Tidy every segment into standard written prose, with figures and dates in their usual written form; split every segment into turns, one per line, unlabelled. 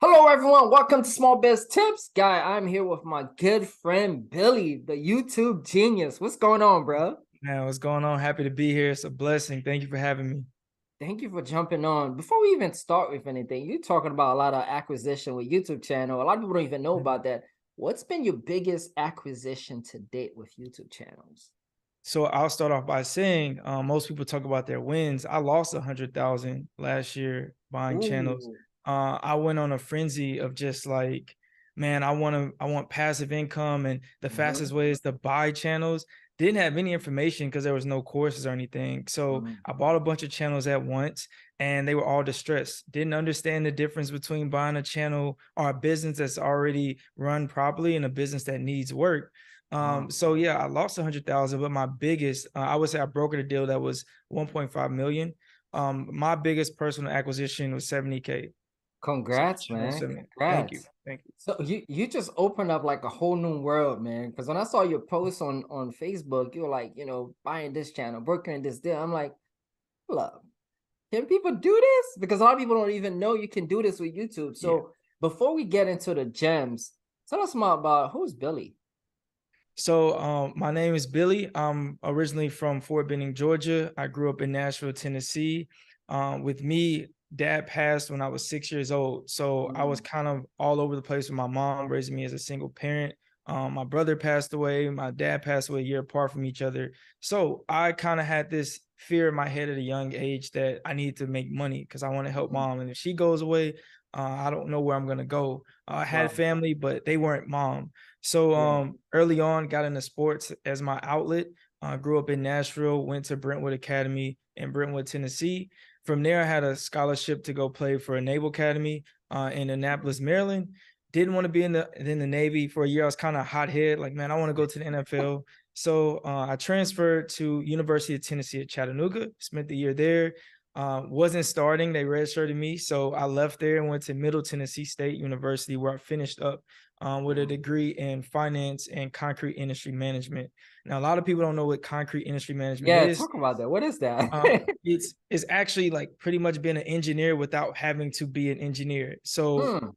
Hello, everyone. Welcome to Small Biz Tips. Guy, I'm here with my good friend, Billy, the YouTube genius. What's going on, bro?
Man, what's going on? Happy to be here. It's a blessing. Thank you for having me.
Thank you for jumping on. Before we even start with anything, you're talking about a lot of acquisition with YouTube channel. A lot of people don't even know
Mhm.
about that. What's been your biggest acquisition to date with YouTube channels?
So I'll start off by saying most people talk about their wins. I lost 100,000 last year buying channels.
Ooh.
I went on a frenzy of just like, man, I want passive income, and the fastest
Mhm.
way is to buy channels. Didn't have any information because there was no courses or anything. So
Mhm.
I bought a bunch of channels at once, and they were all distressed. Didn't understand the difference between buying a channel or a business that's already run properly and a business that needs work.
Wow.
So yeah, I lost 100,000, but my biggest, I would say I brokered a deal that was 1.5 million. My biggest personal acquisition was 70K. So
Congrats,
channel
man.
70. Thank you.
Congrats.
Thank you.
So you just opened up like a whole new world, man. Because when I saw your post on Facebook, you were like, buying this channel, brokering this deal. I'm like, look, can people do this? Because a lot of people don't even know you can do this with YouTube.
Yeah.
So before we get into the gems, tell us more about who's Billy.
So my name is Billy. I'm originally from Fort Benning, Georgia. I grew up in Nashville, Tennessee. With me, dad passed when I was 6 years old. So I was
Mm.
kind of all over the place with my mom raising me as a single parent. My brother passed away. My dad passed away a year apart from each other. So I kind of had this fear in my head at a young age that I need to make money because I want to help
Mhm.
mom. And if she goes away, I don't know where I'm going to go. I had
Wow.
family, but they weren't mom. So
Yeah.
early on, got into sports as my outlet. Grew up in Nashville, went to Brentwood Academy in Brentwood, Tennessee. From there, I had a scholarship to go play for a Naval Academy in Annapolis, Maryland. Didn't want to be in the Navy for a year. I was kind of hothead, like, man, I want to go to the NFL. So I transferred to University of Tennessee at Chattanooga. Spent the year there. Wasn't starting. They redshirted me, so I left there and went to Middle Tennessee State University, where I finished up with a
Mhm.
degree in finance and concrete industry management. Now, a lot of people don't know what concrete industry management
Yeah,
is.
talk about that. What is that?
It's actually like pretty much being an engineer without having to be an engineer. So
Hmm.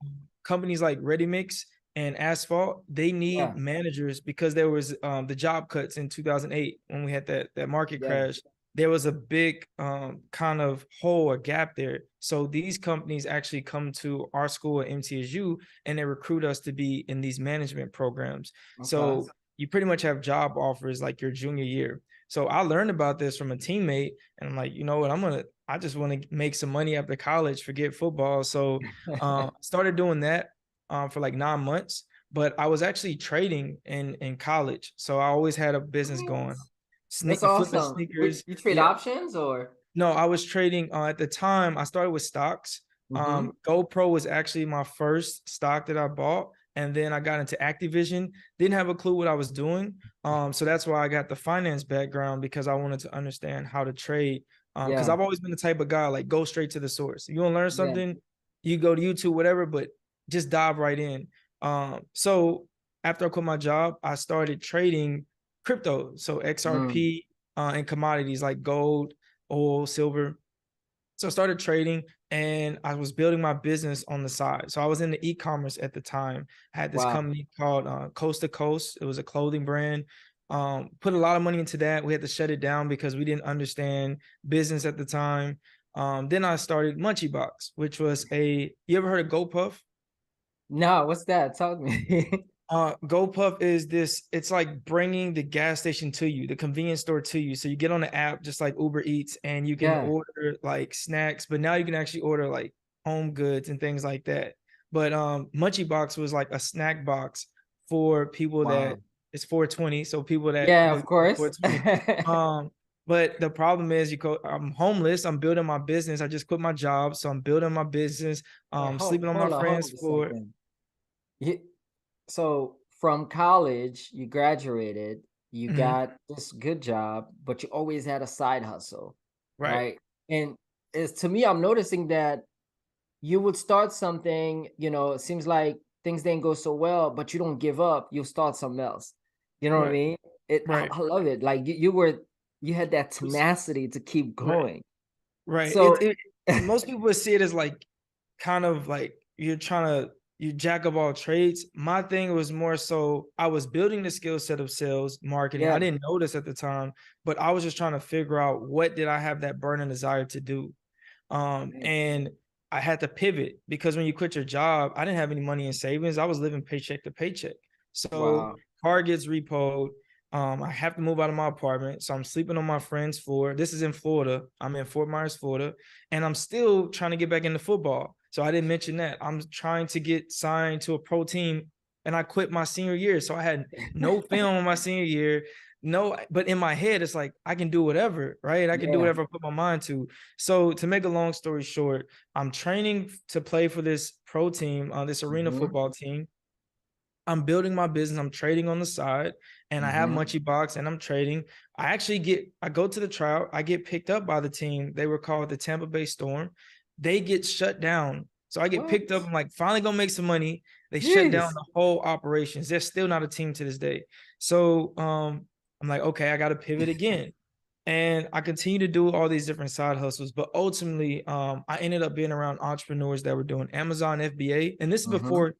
companies like Ready Mix and Asphalt, they need
Yeah.
managers because there was the job cuts in 2008 when we had that market
Yeah.
crash. There was a big kind of hole or gap there. So these companies actually come to our school at MTSU and they recruit us to be in these management programs.
Okay.
So you pretty much have job offers like your junior year. So I learned about this from a teammate, and I'm like, you know what, I just want to make some money after college, forget football. So started doing that for like 9 months. But I was actually trading in college, so I always had a business
What?
going.
That's
Flipping
awesome.
sneakers.
You trade
Yeah.
options or?
No, I was trading at the time. I started with stocks.
Mm-hmm.
GoPro was actually my first stock that I bought, and then I got into Activision. Didn't have a clue what I was doing. So that's why I got the finance background because I wanted to understand how to trade. Because
Yeah.
I've always been the type of guy like go straight to the source. If you want to learn
Yeah.
something, you go to YouTube, whatever, but just dive right in. So after I quit my job, I started trading crypto, so
Mm.
XRP and commodities like gold, oil, silver. So I started trading and I was building my business on the side. So I was in the e-commerce at the time. I had this
Wow.
company called Coast to Coast. It was a clothing brand. Put a lot of money into that. We had to shut it down because we didn't understand business at the time. Then I started Munchie Box, which was you ever heard of GoPuff?
No, what's that? Tell me.
GoPuff is it's like bringing the gas station to you, the convenience store to you. So you get on the app just like Uber Eats and you can
Yeah.
order like snacks, but now you can actually order like home goods and things like that. But Munchie Box was like a snack box for people that
Wow.
it's 420, so people that
Yeah,
live
of course.
420. Um, but the problem is I'm homeless, I'm building my business. I just quit my job, so I'm building my business,
Wait,
sleeping on my
hold
friend's
on a
floor.
second. You, so from college, you graduated, you
Mhm.
got this good job, but you always had a side hustle,
Right.
right? And it's to me, I'm noticing that you would start something, it seems like things didn't go so well, but you don't give up, you start something else. You know what I
Right.
mean?
Right.
I love it. Like you had that tenacity to keep
Right.
going.
Right.
So
Most people would see it as like kind of like you jack of all trades. My thing was more so I was building the skill set of sales, marketing. I
Yeah.
didn't know this at the time, but I was just trying to figure out what did I have that burning desire to do.
Right.
And I had to pivot because when you quit your job, I didn't have any money in savings. I was living paycheck to paycheck. So
Wow.
car gets repoed. I have to move out of my apartment. So I'm sleeping on my friend's floor. This is in Florida. I'm in Fort Myers, Florida. And I'm still trying to get back into football. So I didn't mention that. I'm trying to get signed to a pro team and I quit my senior year. So I had no film in my senior year. No, but in my head, it's like I can do whatever, right? I can do
Yeah.
whatever I put my mind to. So to make a long story short, I'm training to play for this pro team, this arena
Mm-hmm.
football team. I'm building my business. I'm trading on the side, and I have
Mm-hmm.
Munchie Box, and I'm trading. I go to the trial. I get picked up by the team. They were called the Tampa Bay Storm. They get shut down. So I get
What?
picked up. I'm like, finally gonna make some money. They shut down
Jeez.
the whole operations. They're still not a team to this day. So I'm like, okay, I got to pivot again. And I continue to do all these different side hustles, but ultimately, I ended up being around entrepreneurs that were doing Amazon FBA, and this is
Mm-hmm.
before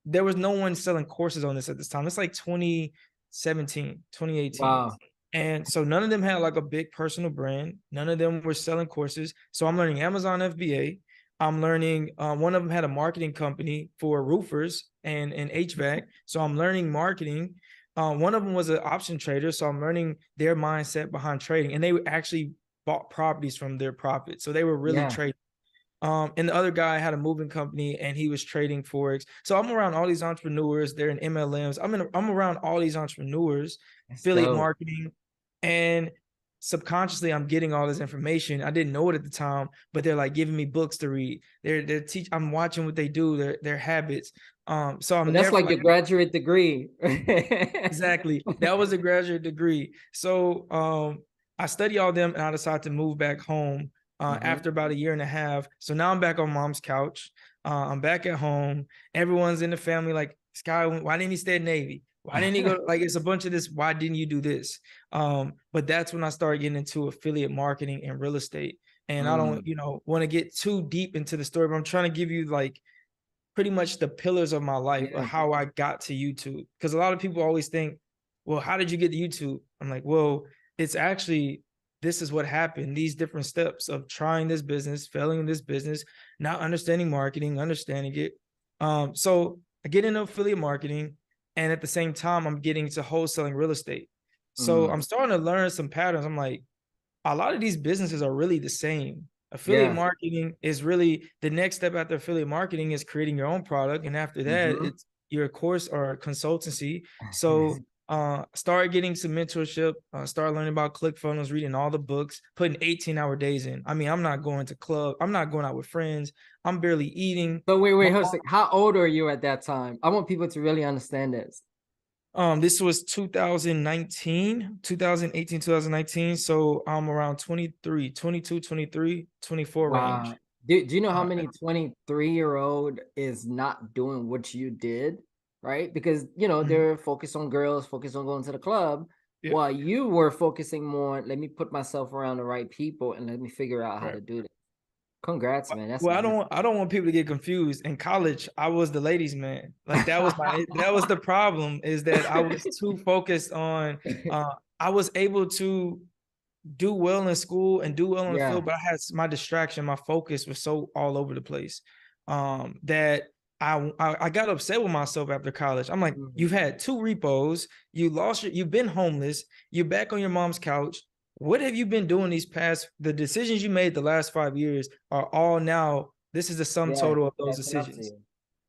there was no one selling courses on this at this time. It's like 2017, 2018.
Wow.
And so none of them had like a big personal brand. None of them were selling courses. So I'm learning Amazon FBA. I'm learning, one of them had a marketing company for roofers and HVAC. So I'm learning marketing. One of them was an option trader. So I'm learning their mindset behind trading. And they actually bought properties from their profit. So they were really
Yeah.
trading. And the other guy had a moving company and he was trading Forex. So I'm around all these entrepreneurs. They're in MLMs. I'm around all these entrepreneurs,
That's
affiliate
dope.
marketing, and subconsciously I'm getting all this information. I didn't know it at the time, but they're like giving me books to read. I'm watching what they do, their habits. So
So
I'm
that's
there for
like
like
your graduate degree.
exactly. That was a graduate degree. So I study all them and I decided to move back home
Mm-hmm.
after about a year and a half. So now I'm back on mom's couch. I'm back at home. Everyone's in the family like, Sky, why didn't he stay at Navy? Why didn't he go? Like, it's a bunch of this. Why didn't you do this? But that's when I started getting into affiliate marketing and real estate. And I don't,
Mm.
want to get too deep into the story, but I'm trying to give you like pretty much the pillars of my life of
Yeah.
how I got to YouTube. Because a lot of people always think, well, how did you get to YouTube? I'm like, well, it's actually, this is what happened. These different steps of trying this business, failing in this business, not understanding marketing, understanding it. So I get into affiliate marketing. And at the same time, I'm getting to wholesaling real estate. So
Mm.
I'm starting to learn some patterns. I'm like, a lot of these businesses are really the same. Affiliate
Yeah.
marketing is really the next step after affiliate marketing is creating your own product. And after that,
Mm-hmm.
it's your course or consultancy. So start getting some mentorship, start learning about ClickFunnels, reading all the books, putting 18-hour days in. I mean, I'm not going to club. I'm not going out with friends. I'm barely eating.
So wait,
My
hold on. How old are you at that time? I want people to really understand this.
This was 2019, 2018, 2019. So I'm around 23, 22, 23, 24
Wow.
range.
Do you know how
Uh,
many 23-year-old is not doing what you did? Right? Because,
mhm.
they're focused on girls, focused on going to the club,
Yep.
while you were focusing more, let me put myself around the right people and let me figure out how
Right.
to do this. Congrats, man. That's
Well, I
amazing.
don't I don't want people to get confused. In college, I was the ladies' man. Like that was the problem is that I was too focused on I was able to do well in school and do well in the
Yeah.
field, but I had my distraction, my focus was so all over the place that I got upset with myself after college. I'm like,
Mhm.
you've had two repos, you've been homeless, you're back on your mom's couch. What have you been doing the decisions you made the last 5 years are all now, this is the sum
Yeah.
total of those
Catching up to
decisions.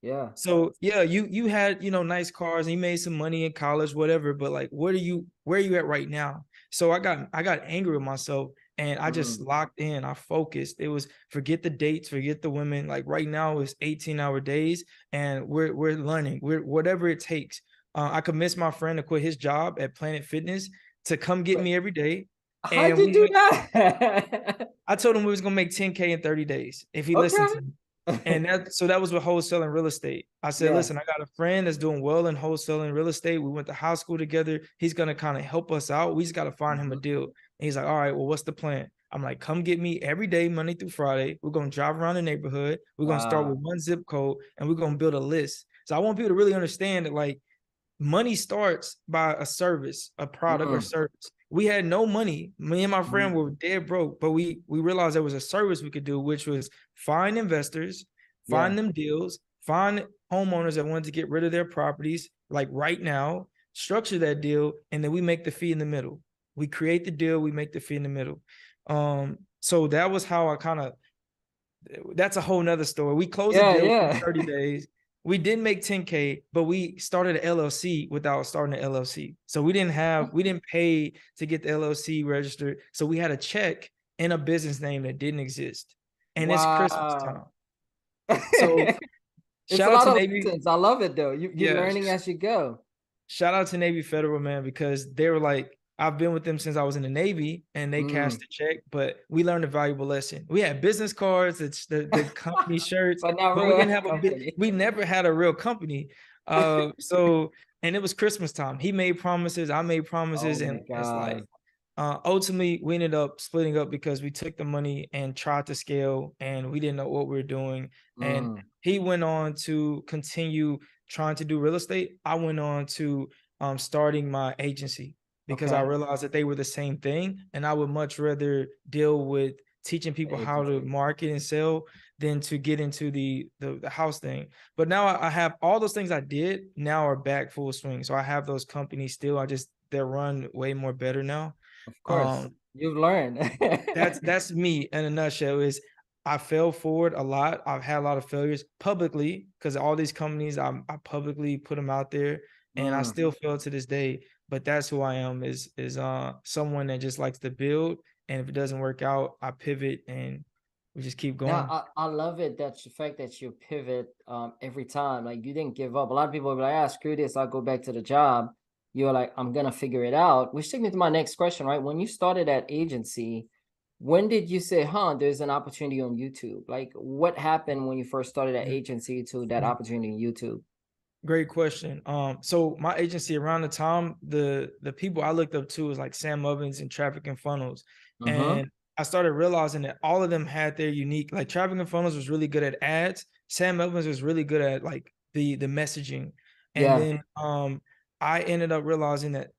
you. Yeah.
So yeah, you had, nice cars and you made some money in college, whatever, but like where are you at right now? So I got angry with myself and I just
Mm.
locked in. I focused. It was forget the dates, forget the women. Like right now it's 18-hour days and we're learning. We're whatever it takes. I convinced my friend to quit his job at Planet Fitness to come get
But
me every day.
how'd
And
you do that?
I told him we was gonna make 10K in 30 days if he listened to me.
Okay.
And that was with wholesaling real estate. I said,
Yeah.
listen, I got a friend that's doing well in wholesaling real estate. We went to high school together. He's gonna kind of help us out. We just got to find him a
Mhm.
deal. And he's like, all right, well, what's the plan? I'm like, come get me every day, Monday through Friday. We're going to drive around the neighborhood. We're going to start
Wow.
with one zip code and we're going to build a list. So I want people to really understand that like money starts by a service, a product or
Mm,
service. We had no money. Me and my friend
mm,
were dead broke, but we realized there was a service we could do, which was find investors,
yeah.
find them deals, find homeowners that wanted to get rid of their properties, like right now, structure that deal, and then we make the fee in the middle. We create the deal, we make the fee in the middle. So that was how I kind of, that's a whole nother story. We closed a
Yeah,
deal within
yeah.
30 days. We didn't make 10K, but we started an LLC without starting an LLC. So we didn't pay to get the LLC registered. So we had a check and a business name that didn't exist. And it's Christmas
Wow.
time. So
It's a
shout out
lot
to
of
Navy.
lessons. I love it though. You're
Yeah.
learning as you go.
Shout out to Navy Federal, man, because they were like, I've been with them since I was in the Navy and they cashed
Mm.
the check, but we learned a valuable lesson. We had business cards, the company shirts,
But not
but we
real
didn't have
company.
we never had a real company. So, and it was Christmas time. He made promises, I made
Oh
promises,
my
and it's like,
God.
ultimately, we ended up splitting up because we took the money and tried to scale, and we didn't know what we were doing. And
Mm.
he went on to continue trying to do real estate. I went on to starting my agency because I
Okay.
realized that they were the same thing, and I would much rather deal with teaching people how to
Agency.
market and sell than to get into the house thing. But now I have all those things I did now are back full swing. So I have those companies still. They're run way more better now.
Of course.
Um,
You've learned.
that's me in a nutshell. Is I fell forward a lot. I've had a lot of failures publicly because all these companies I publicly put them out there, and I
Mm.
still fail to this day. But that's who I am. Is someone that just likes to build, and if it doesn't work out, I pivot and we just keep
Now
going.
I love it that the fact that you pivot every time. Like you didn't give up. A lot of people will be like, ah, screw this, I'll go back to the job. You're like, I'm gonna figure it out. Which takes me to my next question, right? When you started that agency, when did you say, huh, there's an opportunity on YouTube? Like what happened when you first started that
Mhm.
agency to that
Mhm.
opportunity on YouTube?
Great question. So my agency around the time the people I looked up to was like Sam Ovens and Traffic and Funnels,
Mm-hmm.
and I started realizing that all of them had their unique. Like Traffic and Funnels was really good at ads. Sam Ovens was really good at like the messaging, and
Yeah.
then I ended up realizing that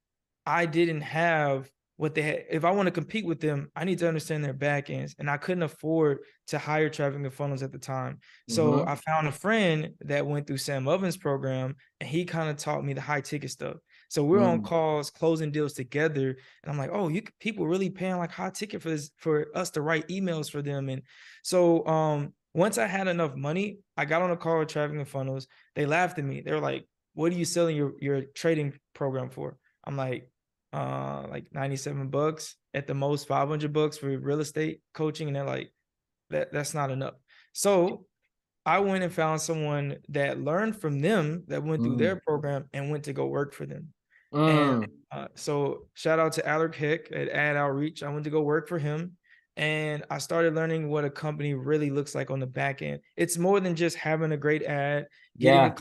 I didn't have what they had. If I want to compete with them, I need to understand their back ends. And I couldn't afford to hire traffic and funnels at the time. So
Mm-hmm.
I found a friend that went through Sam Ovens' program, and he kind of taught me the high ticket stuff. So we're on
Mm.
calls, closing deals together. And I'm like, oh, people really paying like high ticket for this, for us to write emails for them. And so once I had enough money, I got on a call with traffic and funnels. They laughed at me. They were like, what are you selling your trading program for? I'm like 97 bucks at the most, 500 bucks for real estate coaching, and they're like, that's not enough. So I went and found someone that learned from them, that went through
Mm.
their program and went to go work for them. And
Mm.
so shout out to Alec Hick at Ad Outreach. I went to go work for him, and I started learning what a company really looks like on the back end. It's more than just having a great ad, getting a,
Yeah.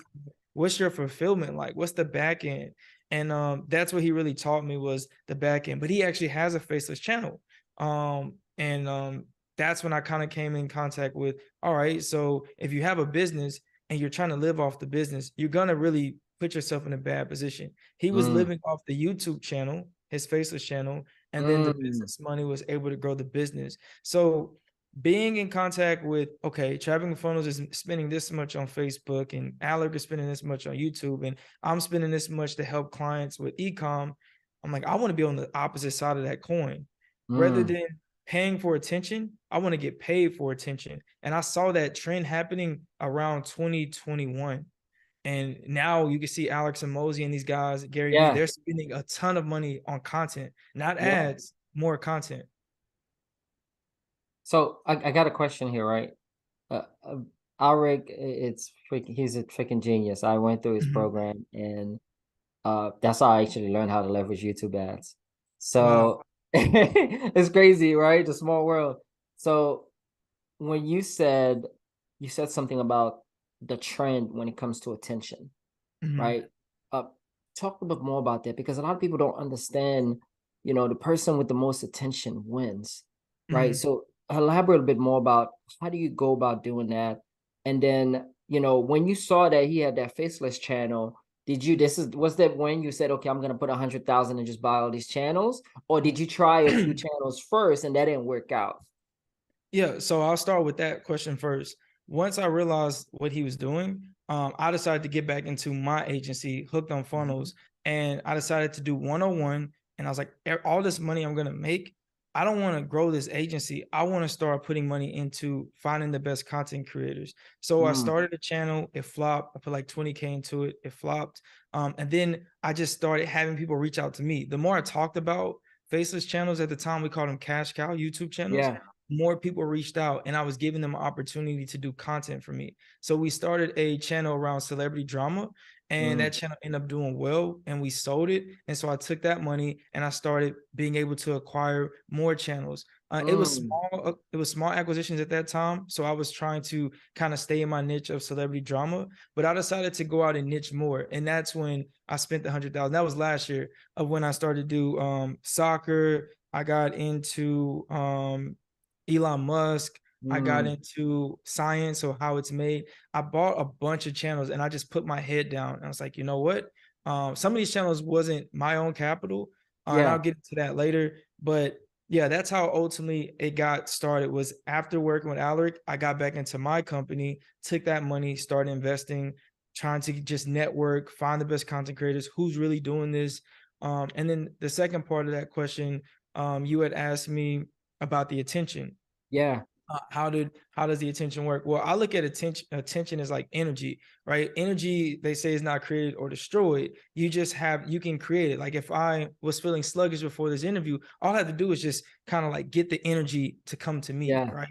what's your fulfillment like? What's the back end? And that's what he really taught me, was the back end. But he actually has a faceless channel. And that's when I kind of came in contact with, all right, so if you have a business and you're trying to live off the business, you're gonna really put yourself in a bad position. He was
Mm.
living off the YouTube channel, his faceless channel, and then the
Mm.
business money was able to grow the business. So being in contact with, okay, Traffic and Funnels is spending this much on Facebook, and Alec is spending this much on YouTube, and I'm spending this much to help clients with ecom. I'm like, I want to be on the opposite side of that coin. Rather
Mm.
than paying for attention, I want to get paid for attention. And I saw that trend happening around 2021. And now you can see Alex and Mosey and these guys, Gary Vee,
Yeah.
they're spending a ton of money on content, not
Yeah.
ads, more content.
So I got a question here, right? Alric, it's freaking, he's a freaking genius. I went through his
Mhm.
program and that's how I actually learned how to leverage YouTube ads.
Wow.
So it's crazy, right? The small world. So when you said something about the trend when it comes to attention,
Mhm.
right? Uh, talk a bit more about that because a lot of people don't understand, the person with the most attention wins, right?
Mhm.
So elaborate a bit more about how do you go about doing that? And then, when you saw that he had that faceless channel, was that when you said, okay, I'm gonna put 100,000 and just buy all these channels? Or did you try a few channels first and that didn't work out?
Yeah, so I'll start with that question first. Once I realized what he was doing, I decided to get back into my agency, Hooked on
Mhm.
Funnels, and I decided to do 101. And I was like, all this money I'm gonna make, I don't want to grow this agency. I want to start putting money into finding the best content creators. So I
Mm,
started a channel. It flopped. I put like 20K into it. It flopped. And then I just started having people reach out to me. The more I talked about faceless channels at the time, we called them cash cow YouTube channels,
yeah,
more people reached out and I was giving them an opportunity to do content for me. So we started a channel around celebrity drama and
mm,
that channel ended up doing well and we sold it. And so I took that money and I started being able to acquire more channels.
mm,
It was small acquisitions at that time. So I was trying to kind of stay in my niche of celebrity drama, but I decided to go out and niche more. And that's when I spent the 100,000. That was last year of when I started to do soccer. I got into Elon Musk. I got
mm,
into science or how it's made. I bought a bunch of channels and I just put my head down. And I was like, you know what? Some of these channels wasn't my own capital, and I'll
yeah,
get to that later. But yeah, that's how ultimately it got started. Was after working with Alaric, I got back into my company, took that money, started investing, trying to just network, find the best content creators, who's really doing this. And then the second part of that question, you had asked me about the attention.
yeah,
How does the attention work? Well, I look at attention as like energy, right? Energy, they say, is not created or destroyed. You can create it. Like if I was feeling sluggish before this interview, all I have to do is just kind of like get the energy to come to me,
yeah.
right?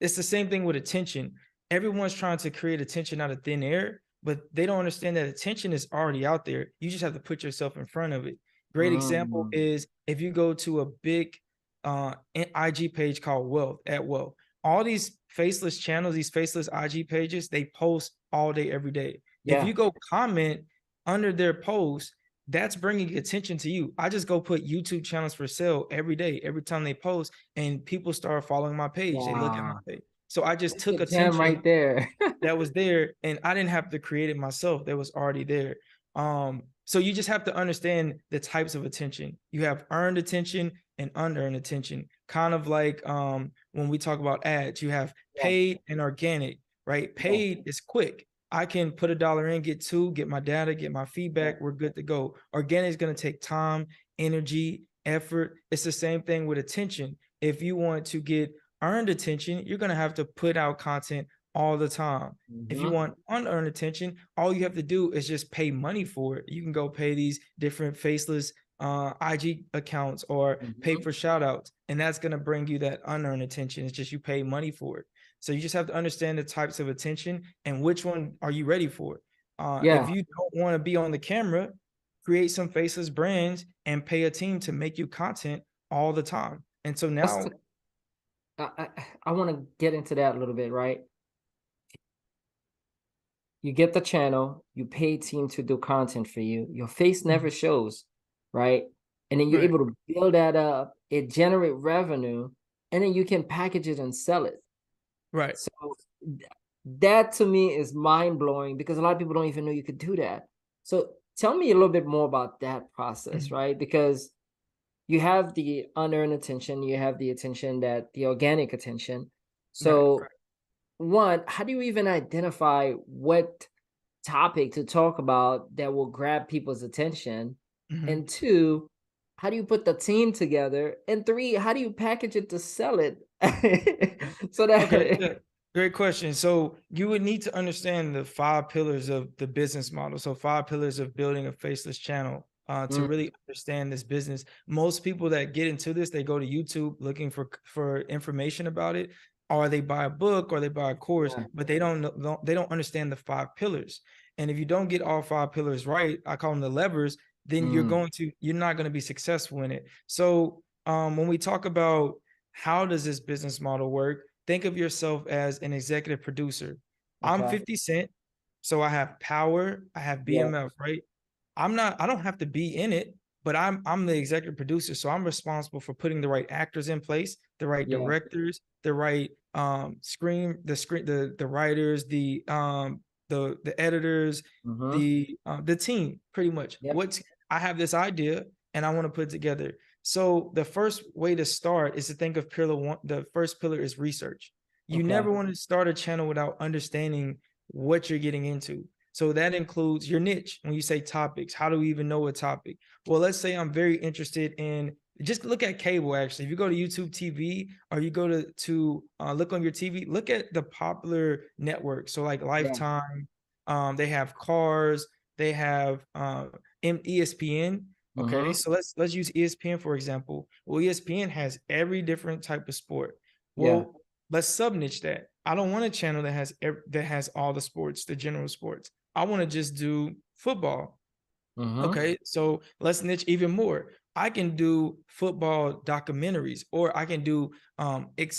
It's the same thing with attention. Everyone's trying to create attention out of thin air, but they don't understand that attention is already out there. You just have to put yourself in front of it. Great example
Mm,
is if you go to a big IG page called Wealth at Wealth. All these faceless channels, these faceless IG pages, they post all day, every day. If
yeah.
you go comment under their post, that's bringing attention to you. I just go put YouTube channels for sale every day, every time they post, and people start following my page. They look at my
Wow.
page. So I just
That's
took
the gem
attention
right there.
that was there and I didn't have to create it myself. That was already there. So you just have to understand the types of attention. You have earned attention and unearned attention. Kind of like when we talk about ads, you have
Yeah,
paid and organic, right?
yeah,
Paid is quick. I can put $1 in, get two, get my data, get my
yeah.
feedback. We're good to go. Organic is going to take time, energy, effort. It's the same thing with attention. If you want to get earned attention, you're going to have to put out content all the time. If you
Mhm,
want unearned attention, all you have to do is just pay money for it. You can go pay these different faceless IG accounts or pay
mhm.
for shout outs, and that's going to bring you that unearned attention. It's just you pay money for it. So you just have to understand the types of attention and which one are you ready for. If
Yeah,
you don't want to be on the camera, create some faceless brands and pay a team to make you content all the time. And so
that's
now,
I want to get into that a little bit, right? You get the channel, you pay team to do content for you. Your face never
mhm,
shows, right? And then you're
right,
able to build that up, it generate revenue, and then you can package it and sell it.
right.
So that to me is mind blowing because a lot of people don't even know you could do that. So tell me a little bit more about that process,
Mhm,
right? Because you have the unearned attention, you have the attention that the organic attention.
right.
So one, how do you even identify what topic to talk about that will grab people's attention?
Mhm.
And two, how do you put the team together? And three, how do you package it to sell it? So
Okay,
that
yeah. Great question. So you would need to understand the 5 pillars of the business model. So 5 pillars of building a faceless channel to
Mm,
really understand this business. Most people that get into this, they go to YouTube looking for information about it, or they buy a book or they buy a course,
yeah.
but they don't understand the 5 pillars. And if you don't get all 5 pillars right, I call them the levers, then
Mm,
you're not going to be successful in it. So when we talk about how does this business model work, think of yourself as an executive producer. I'm
okay.
50 Cent, so I have power, I have
Yeah.
BMF, right? I don't have to be in it, but I'm the executive producer, so I'm responsible for putting the right actors in place, the right
Yeah.
directors, the right the writers, the editors,
Mm-hmm.
the team, pretty much.
Yep.
I have this idea and I want to put it together. So the first way to start is to think of pillar one. The first pillar is research. You
Okay.
never want to start a channel without understanding what you're getting into. So that includes your niche. When you say topics, how do we even know a topic? Well, let's say I'm very interested in, just look at cable. Actually, if you go to YouTube TV or you go to look on your TV, look at the popular networks. So like
Yeah.
Lifetime, they have Cars, they have ESPN. Okay,
Mm-hmm.
so let's use ESPN for example. Well, ESPN has every different type of sport.
Yeah.
Well, let's sub niche that. I don't want a channel that has all the sports, the general sports. I want to just do football.
Mm-hmm.
Okay, so let's niche even more. I can do football documentaries, or I can do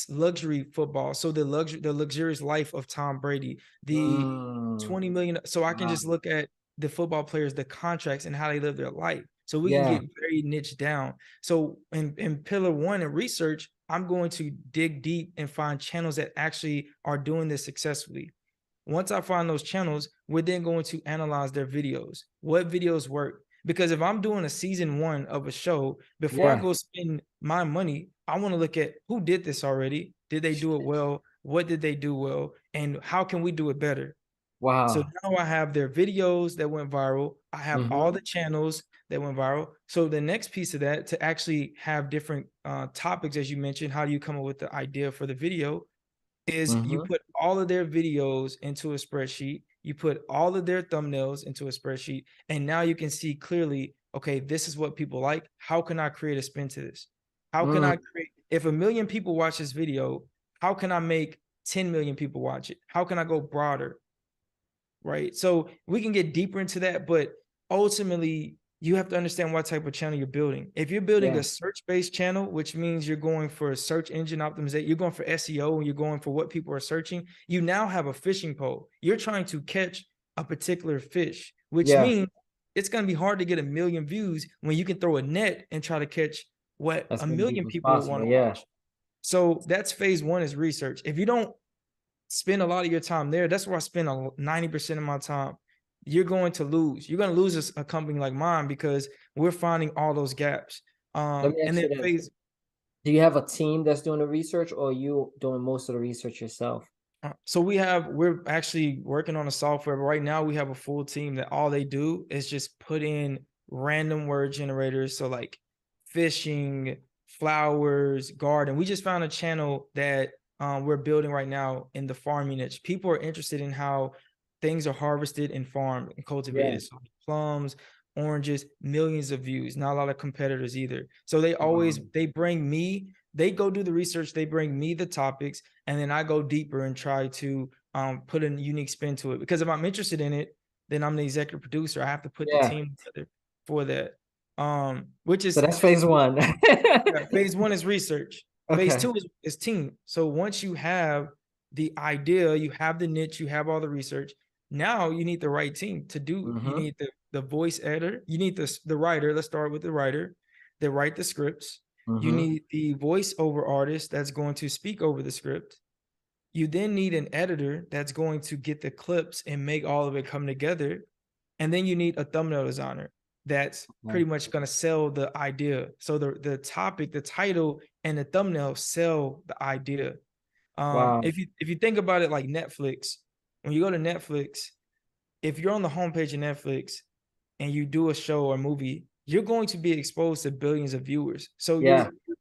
luxury football. So the luxurious life of Tom Brady, the
Mm.
20 million. So I can
Wow.
just look at the football players, the contracts, and how they live their life. So we can
Yeah.
get very niche down. So in pillar one in research, I'm going to dig deep and find channels that actually are doing this successfully. Once I find those channels, we're then going to analyze their videos. What videos work? Because if I'm doing a season one of a show, before I
Yeah.
go spend my money, I want to look at who did this already. Did they do it well? What did they do well? And how can we do it better? So
Wow.
now I have their videos that went viral. I have all
Mm-hmm.
the channels that went viral. So the next piece of that, to actually have different topics, as you mentioned, how do you come up with the idea for the video? Is you
Mm-hmm.
put all of their videos into a spreadsheet, you put all of their thumbnails into a spreadsheet, and now you can see clearly, okay, this is what people like. How can I create a spin to this? How can
Mm.
I create, if 1 million people watch this video, how can I make 10 million people watch it? How can I go broader? Right. So we can get deeper into that, but ultimately, you have to understand what type of channel you're building. If you're building
Yeah.
a search-based channel, which means you're going for search engine optimization, you're going for SEO, and you're going for what people are searching, you now have a fishing pole. You're trying to catch a particular fish, which
Yeah.
means it's going to be hard to get 1 million views when you can throw a net and try to catch what
As
a
many
million
people as
people
possible.
want to
Yeah.
watch. So that's phase one, is research. If you don't spend a lot of your time there, that's where I spend 90% of my time. You're going to lose. You're going to lose a company like mine because we're finding all those gaps.
Let me
And
ask
then
you this.
phase,
Do you have a team that's doing the research, or are you doing most of the research yourself?
so we're actually working on a software, but right now we have a full team that all they do is just put in random word generators. So like fishing, flowers, garden. We just found a channel that we're building right now in the farming niche. People are interested in how things are harvested and farmed and
Yeah.
cultivated. So plums, oranges, millions of views, not a lot of competitors either. So they always,
Um,
they go do the research, they bring me the topics, and then I go deeper and try to put a unique spin to it. Because if I'm interested in it, then I'm the executive producer. I have to put the
yeah.
team together for that. Which
So
is,
that's phase one.
yeah, phase one is research. Phase
Okay.
two is team. So once you have the idea, you have the niche, you have all the research. Now you need the right team to do. You
Mm-hmm.
need the voice editor. You need the writer. Let's start with the writer. They write the scripts. You
Mm-hmm.
need the voiceover artist that's going to speak over the script. You then need an editor that's going to get the clips and make all of it come together. And then you need a thumbnail designer that's
Okay.
pretty much going to sell the idea. So the topic, the title, and the thumbnail sell the idea.
Wow.
If you think about it like Netflix, when you go to Netflix, if you're on the homepage of Netflix and you do a show or movie, you're going to be exposed to billions of viewers. So
Yeah.
you're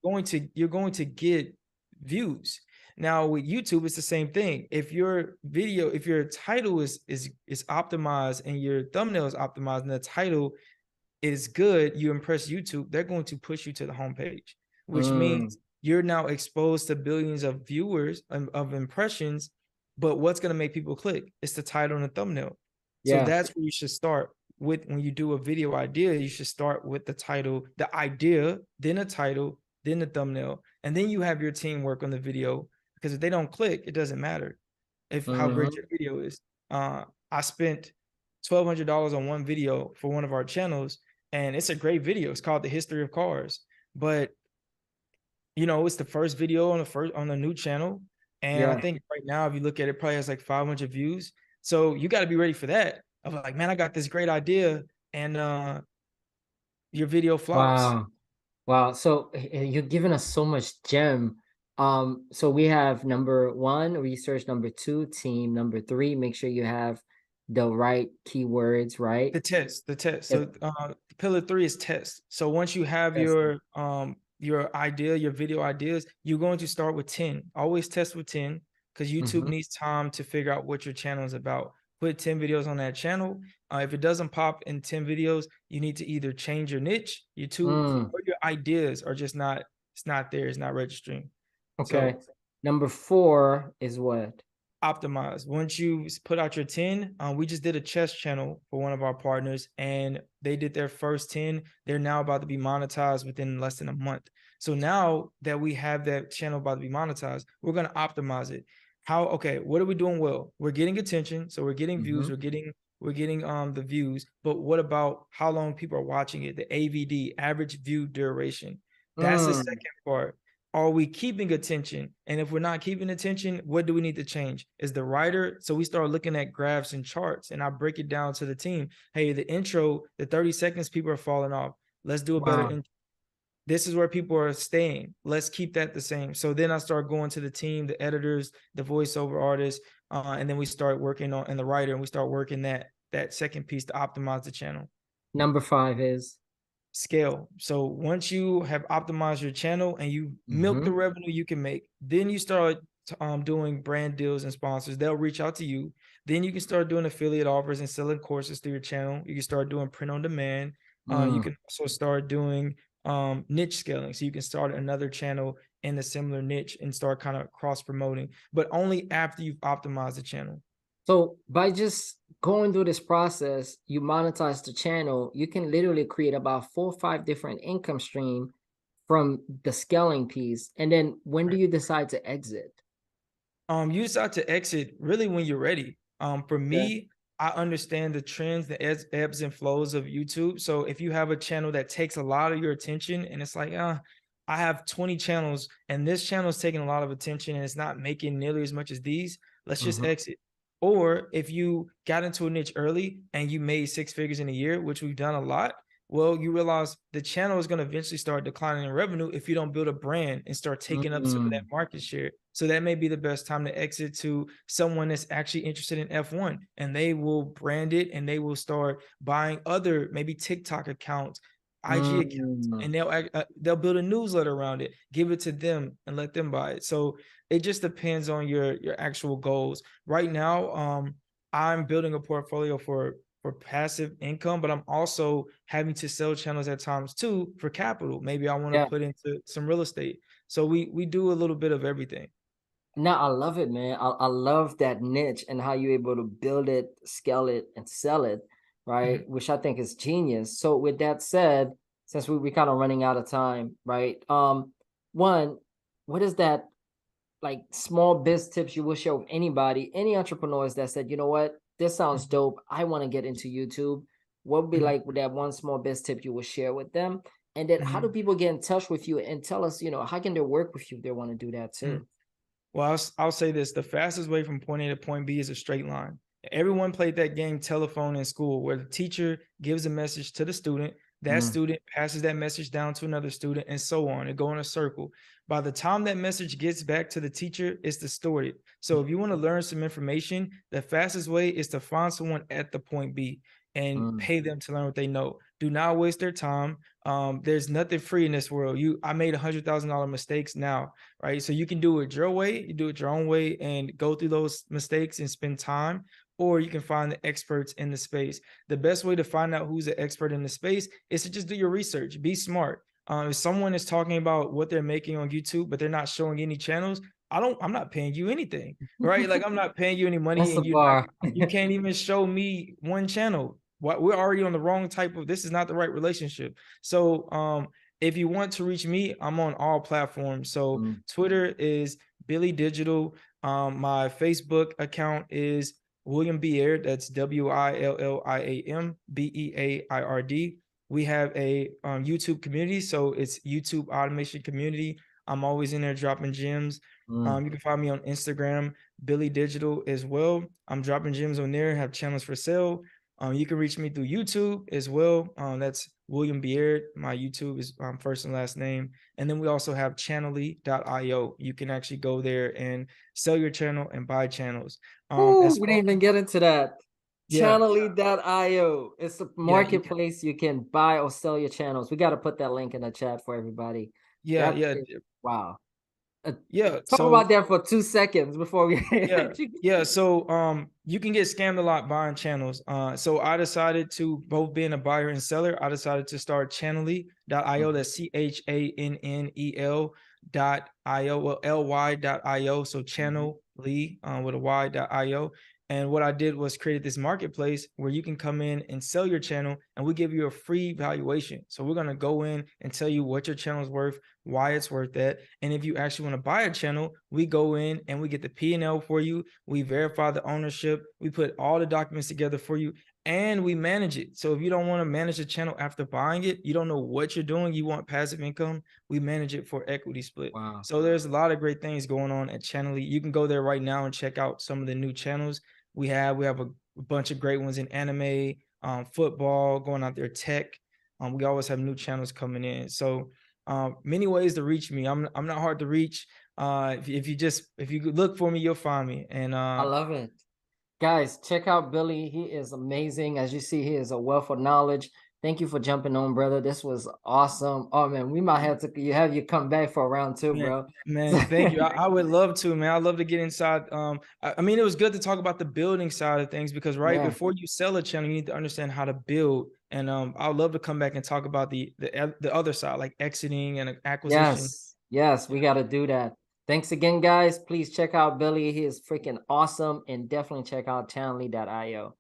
going to get views. Now with YouTube, it's the same thing. If your video, if your title is optimized and your thumbnail is optimized and the title is good, you impress YouTube, they're going to push you to the homepage, which
Mm.
means you're now exposed to billions of viewers of impressions. But what's going to make people click? It's the title and the thumbnail. So
Yeah.
that's where you should start with. When you do a video idea, you should start with the title, the idea, then a title, then the thumbnail, and then you have your team work on the video. Because if they don't click, it doesn't matter if how great
Mm-hmm.
your video is. I spent $1,200 on one video for one of our channels, and it's a great video. It's called The History of Cars. But it's the first video on the new channel. And I
Yeah.
think right now, if you look at it, probably has like 500 views. So you got to be ready for that. Of like, man, I got this great idea, and your video flops.
Wow. Wow. So you're giving us so much gem. So we have number one, research; number two, team; number three, make sure you have the right keywords, right?
The test.
If
So pillar 3 is test. So once you have
that's
your idea, your video ideas, you're going to start with 10. Always test with 10, because YouTube
mm-hmm.
needs time to figure out what your channel is about. Put 10 videos on that channel. If it doesn't pop in 10 videos, you need to either change your niche, YouTube,
Mm,
or your ideas are just not, it's not there, it's not registering.
okay.
So
Number four is what?
optimize. Once you put out your 10, we just did a chess channel for one of our partners, and they did their first 10. They're now about to be monetized within less than a month. So now that we have that channel about to be monetized, we're going to optimize it. Okay, what are we doing well? We're getting attention, so we're getting views,
Mm-hmm.
we're getting the views, but what about how long people are watching it? The AVD, average view duration. That's the
Mm,
second part. Are we keeping attention? And if we're not keeping attention, what do we need to change? Is the writer? So we start looking at graphs and charts, and I break it down to the team. Hey, the intro, the 30 seconds, people are falling off. Let's do a better
wow.
intro. This is where people are staying. Let's keep that the same. So then I start going to the team, the editors, the voiceover artists, and then we start working on, and the writer, and we start working that second piece to optimize the channel.
Number five is
Scale. So once you have optimized your channel and you milk the
mm-hmm.
revenue you can make, then you start doing brand deals and sponsors. They'll reach out to you. Then you can start doing affiliate offers and selling courses through your channel. You can start doing print on demand. You
Mm.
can also start doing niche scaling. So you can start another channel in a similar niche and start kind of cross promoting, but only after you've optimized the channel.
So by just going through this process, you monetize the channel, you can literally create about 4 or 5 different income stream from the scaling piece. And then when do you decide to exit?
You decide to exit really when you're ready. For
Okay.
me, I understand the trends, the ebbs and flows of YouTube. So if you have a channel that takes a lot of your attention, and it's like, I have 20 channels and this channel is taking a lot of attention and it's not making nearly as much as these, let's just
Mm-hmm.
exit. Or if you got into a niche early and you made 6 figures in a year, which we've done a lot, well, you realize the channel is going to eventually start declining in revenue if you don't build a brand and start taking up some of that
Mm.
market share. So that may be the best time to exit to someone that's actually interested in F1, and they will brand it and they will start buying other maybe TikTok accounts, IG accounts,
Mm.
and they'll build a newsletter around it, give it to them and let them buy it. So it just depends on your actual goals. Right now, I'm building a portfolio for passive income, but I'm also having to sell channels at times too for capital. Maybe I want to
Yeah.
put into some real estate. So we do a little bit of everything.
No, I love it, man. I love that niche and how you're able to build it, scale it, and sell it, right?
Mhm,
Which I think is genius. So with that said, since we kind of running out of time, right? One, what is that like small biz tips you will share with anybody, any entrepreneurs that said, you know what, this sounds
mhm,
dope. I want to get into YouTube. What would be
mhm,
like with that one small biz tip you will share with them? And then how do
mhm,
people get in touch with you and tell us, how can they work with you if they want to do that
mhm.
too?
Well, I'll say this: the fastest way from point A to point B is a straight line. Everyone played that game telephone in school, where the teacher gives a message to the student, that
Mm,
student passes that message down to another student, and so on. It go in a circle. By the time that message gets back to the teacher, it's distorted. So if you want to learn some information, the fastest way is to find someone at the point B and
mm,
pay them to learn what they know. Do not waste their time. There's nothing free in this world. I made $100,000 mistakes now, right? So you can do it your way, you do it your own way, and go through those mistakes and spend time, or you can find the experts in the space. The best way to find out who's an expert in the space is to just do your research. Be smart. If someone is talking about what they're making on YouTube, but they're not showing any channels, I'm not paying you anything, right? Like I'm not paying you any money,
that's the
and
bar.
you can't even show me one channel. We're already on the wrong type of. This is not the right relationship. So, if you want to reach me, I'm on all platforms. So
Mm,
Twitter is Billy Digital. My Facebook account is William BeAird. That's WILLIAM BEAIRD. We have a YouTube community, so it's YouTube Automation Community. I'm always in there dropping gems.
Mm.
You can find me on Instagram, Billy Digital as well. I'm dropping gems on there, have channels for sale. You can reach me through YouTube as well. That's William BeAird. My YouTube is first and last name. And then we also have channely.io. You can actually go there and sell your channel and buy channels.
Ooh,
As
we
far
didn't even get into that.
yeah,
Channely.io. It's a
yeah,
marketplace you can buy or sell your channels. We got to put that link in the chat for everybody.
yeah,
That
yeah,
is, wow. Uh,
yeah.
Talk about
So
that for 2 seconds before we.
yeah, yeah. So you can get scammed a lot buying channels. So I decided to, both being a buyer and seller, I decided to start channely.io. That's CHANNEL.io, well, ly.io. So channel.ly with a y.io. And what I did was created this marketplace where you can come in and sell your channel, and we give you a free valuation. So we're gonna go in and tell you what your channel is worth, why it's worth that. And if you actually want to buy a channel, we go in and we get the P&L for you. We verify the ownership. We put all the documents together for you, and we manage it. So if you don't want to manage the channel after buying it, you don't know what you're doing, you want passive income, we manage it for equity split.
Wow.
So there's a lot of great things going on at Channely. You can go there right now and check out some of the new channels we have a bunch of great ones in anime, football, going out there, tech. We always have new channels coming in. So many ways to reach me. I'm not hard to reach. If you look for me, you'll find me. And
I love it. Guys, check out Billy. He is amazing. As you see, he is a wealth of knowledge. Thank you for jumping on, brother. This was awesome. Oh man, we might have to have you come back for round two,
man,
bro.
man, thank you. I would love to, man. I love to get inside. I mean, it was good to talk about the building side of things because right
Yeah.
before you sell a channel, you need to understand how to build. And I'd love to come back and talk about the other side, like exiting and acquisition.
Yes. Yes, we got to do that. Thanks again, guys. Please check out Billy. He is freaking awesome. And definitely check out channely.io.